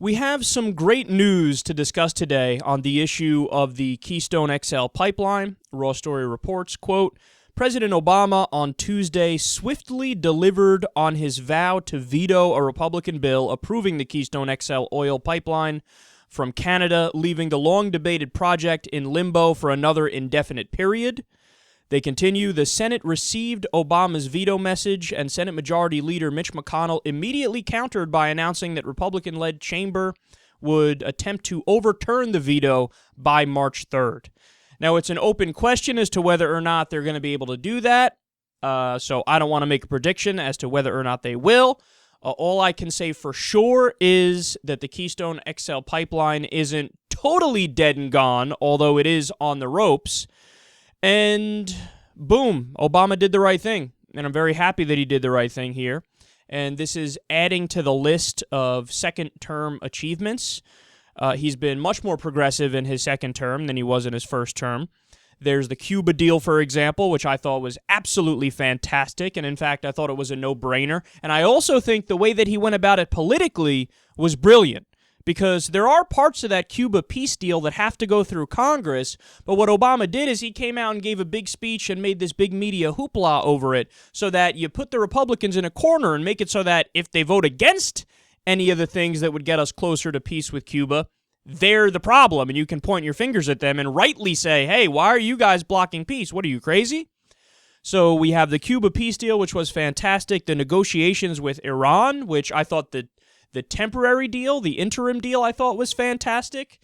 We have some great news to discuss today on the issue of the Keystone XL pipeline. Raw Story reports, quote, President Obama on Tuesday swiftly delivered on his vow to veto a Republican bill approving the Keystone XL oil pipeline from Canada, leaving the long-debated project in limbo for another indefinite period. They continue, the Senate received Obama's veto message, and Senate Majority Leader Mitch McConnell immediately countered by announcing that Republican-led chamber would attempt to overturn the veto by March 3rd. Now, it's an open question as to whether or not they're going to be able to do that, so I don't want to make a prediction as to whether or not they will. All I can say for sure is that the Keystone XL pipeline isn't totally dead and gone, although it is on the ropes. And boom, Obama did the right thing. And I'm very happy that he did the right thing here. And this is adding to the list of second-term achievements. He's been much more progressive in his second term than he was in his first term. There's the Cuba deal, for example, which I thought was absolutely fantastic. And in fact, I thought it was a no-brainer. And I also think the way that he went about it politically was brilliant. Because there are parts of that Cuba peace deal that have to go through Congress, but what Obama did is he came out and gave a big speech and made this big media hoopla over it so that you put the Republicans in a corner and make it so that if they vote against any of the things that would get us closer to peace with Cuba, they're the problem, and you can point your fingers at them and rightly say, hey, why are you guys blocking peace? What, are you crazy? So we have the Cuba peace deal, which was fantastic, the negotiations with Iran, which I thought the temporary deal, the interim deal, I thought was fantastic.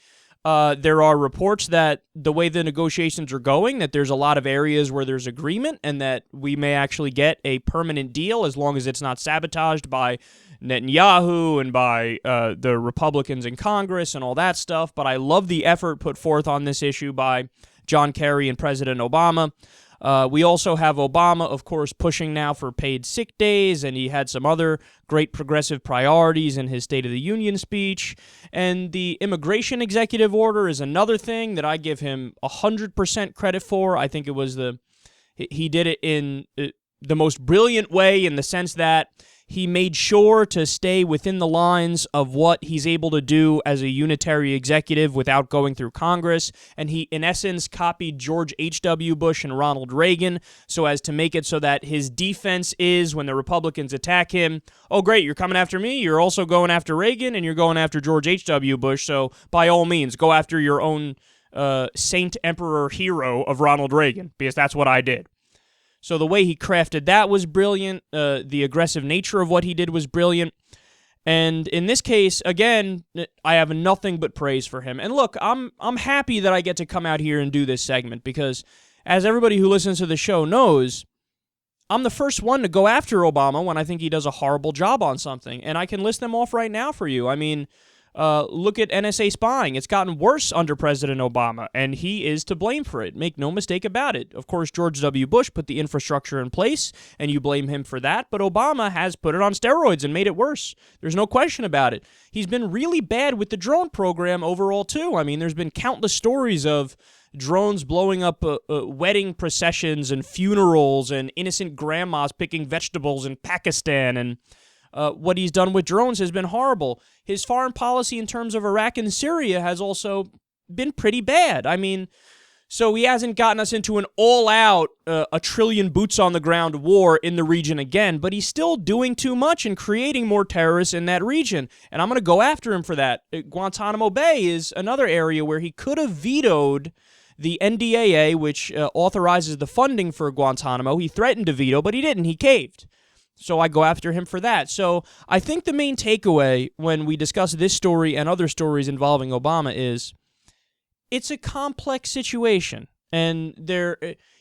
There are reports that the way the negotiations are going, that there's a lot of areas where there's agreement and that we may actually get a permanent deal as long as it's not sabotaged by Netanyahu and by the Republicans in Congress and all that stuff. But I love the effort put forth on this issue by John Kerry and President Obama. We also have Obama, of course, pushing now for paid sick days, and he had some other great progressive priorities in his State of the Union speech. And the immigration executive order is another thing that I give him 100% credit for. I think it was he did it in the most brilliant way in the sense that he made sure to stay within the lines of what he's able to do as a unitary executive without going through Congress, and he, in essence, copied George H.W. Bush and Ronald Reagan so as to make it so that his defense is, when the Republicans attack him, oh, great, you're coming after me, you're also going after Reagan, and you're going after George H.W. Bush, so by all means, go after your own saint, emperor, hero of Ronald Reagan, because that's what I did. So the way he crafted that was brilliant. The aggressive nature of what he did was brilliant. And in this case, again, I have nothing but praise for him. And look, I'm happy that I get to come out here and do this segment because, as everybody who listens to the show knows, I'm the first one to go after Obama when I think he does a horrible job on something. And I can list them off right now for you. I mean, look at NSA spying. It's gotten worse under President Obama, and he is to blame for it. Make no mistake about it. Of course, George W. Bush put the infrastructure in place, and you blame him for that, but Obama has put it on steroids and made it worse. There's no question about it. He's been really bad with the drone program overall, too. I mean, there's been countless stories of drones blowing up wedding processions and funerals and innocent grandmas picking vegetables in Pakistan, and what he's done with drones has been horrible. His foreign policy in terms of Iraq and Syria has also been pretty bad. I mean, so he hasn't gotten us into an all-out, a trillion boots-on-the-ground war in the region again, but he's still doing too much and creating more terrorists in that region, and I'm going to go after him for that. Guantanamo Bay is another area where he could have vetoed the NDAA, which authorizes the funding for Guantanamo. He threatened to veto, but he didn't. He caved. So I go after him for that. So I think the main takeaway when we discuss this story and other stories involving Obama is it's a complex situation. And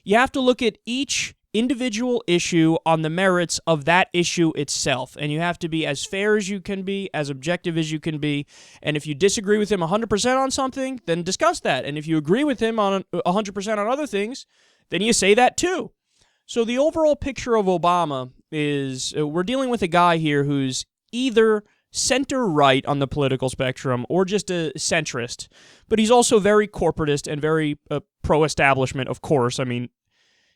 you have to look at each individual issue on the merits of that issue itself. And you have to be as fair as you can be, as objective as you can be. And if you disagree with him 100% on something, then discuss that. And if you agree with him on 100% on other things, then you say that too. So the overall picture of Obama is we're dealing with a guy here who's either center-right on the political spectrum or just a centrist, but he's also very corporatist and very pro-establishment, of course. I mean,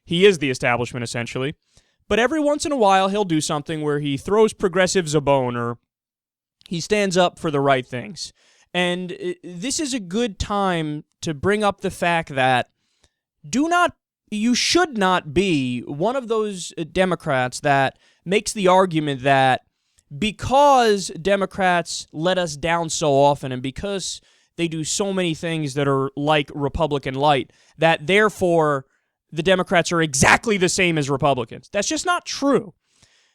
he is the establishment, essentially. But every once in a while, he'll do something where he throws progressives a bone, or He stands up for the right things. And this is a good time to bring up the fact that you should not be one of those Democrats that makes the argument that because Democrats let us down so often and because they do so many things that are like Republican light, that therefore the Democrats are exactly the same as Republicans. That's just not true.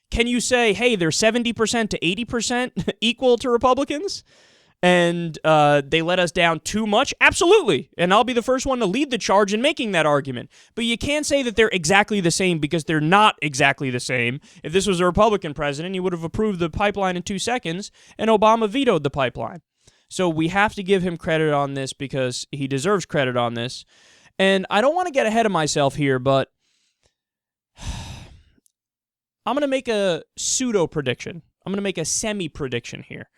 Can you say, hey, they're 70% to 80% equal to Republicans? And they let us down too much? Absolutely. And I'll be the first one to lead the charge in making that argument. But you can't say that they're exactly the same because they're not exactly the same. If this was a Republican president, he would have approved the pipeline in 2 seconds, and Obama vetoed the pipeline. So we have to give him credit on this because he deserves credit on this. And I don't want to get ahead of myself here, but I'm going to make a pseudo-prediction. I'm going to make a semi-prediction here.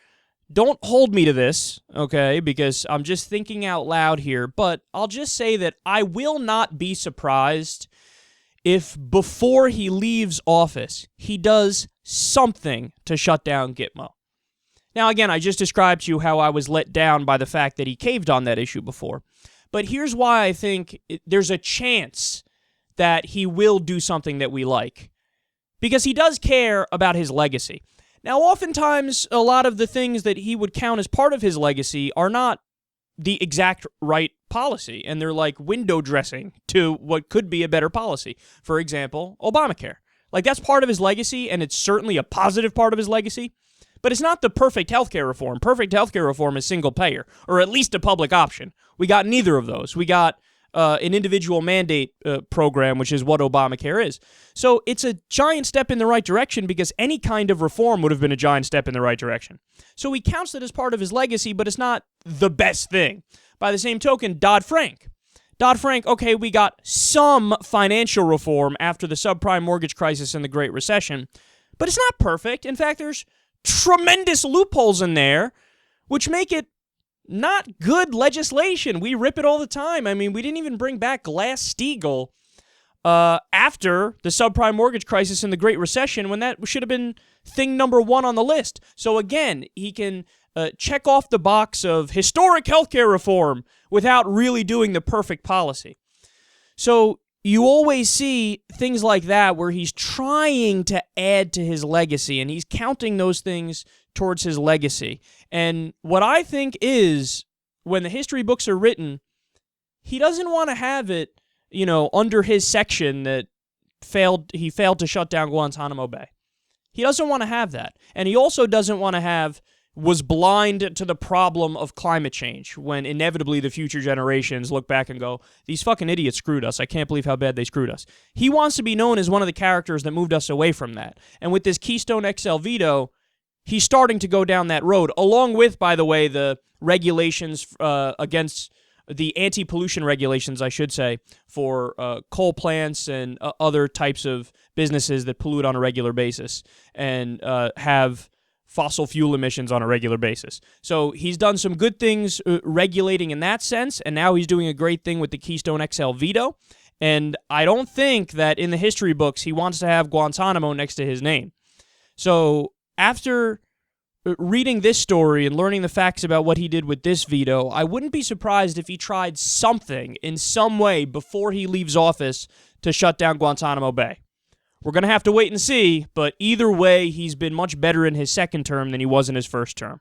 Don't hold me to this, okay, because I'm just thinking out loud here, but I'll just say that I will not be surprised if before he leaves office, he does something to shut down Gitmo. Now, again, I just described to you how I was let down by the fact that he caved on that issue before, but here's why I think there's a chance that he will do something that we like, because he does care about his legacy. Now, oftentimes, a lot of the things that he would count as part of his legacy are not the exact right policy, and they're like window dressing to what could be a better policy. For example, Obamacare. Like, that's part of his legacy, and it's certainly a positive part of his legacy, but it's not the perfect healthcare reform. Perfect healthcare reform is single payer, or at least a public option. We got neither of those. We got an individual mandate program, which is what Obamacare is. So it's a giant step in the right direction because any kind of reform would have been a giant step in the right direction. So he counts it as part of his legacy, but it's not the best thing. By the same token, Dodd-Frank, okay, we got some financial reform after the subprime mortgage crisis and the Great Recession, but it's not perfect. In fact, there's tremendous loopholes in there, which make it not good legislation. We rip it all the time. I mean, we didn't even bring back Glass-Steagall after the subprime mortgage crisis and the Great Recession when that should have been thing number 1 on the list. So again, he can check off the box of historic healthcare reform without really doing the perfect policy. So you always see things like that where he's trying to add to his legacy and he's counting those things towards his legacy. And what I think is, when the history books are written, he doesn't want to have it, under his section that he failed to shut down Guantanamo Bay. He doesn't want to have that. And he also doesn't want to have was blind to the problem of climate change when inevitably the future generations look back and go, these fucking idiots screwed us. I can't believe how bad they screwed us. He wants to be known as one of the characters that moved us away from that. And with this Keystone XL veto, he's starting to go down that road, along with, by the way, the regulations against the anti-pollution regulations, I should say, for coal plants and other types of businesses that pollute on a regular basis and have fossil fuel emissions on a regular basis. So he's done some good things regulating in that sense, and now he's doing a great thing with the Keystone XL veto. And I don't think that in the history books he wants to have Guantanamo next to his name. So after reading this story and learning the facts about what he did with this veto, I wouldn't be surprised if he tried something in some way before he leaves office to shut down Guantanamo Bay. We're going to have to wait and see, but either way, he's been much better in his second term than he was in his first term.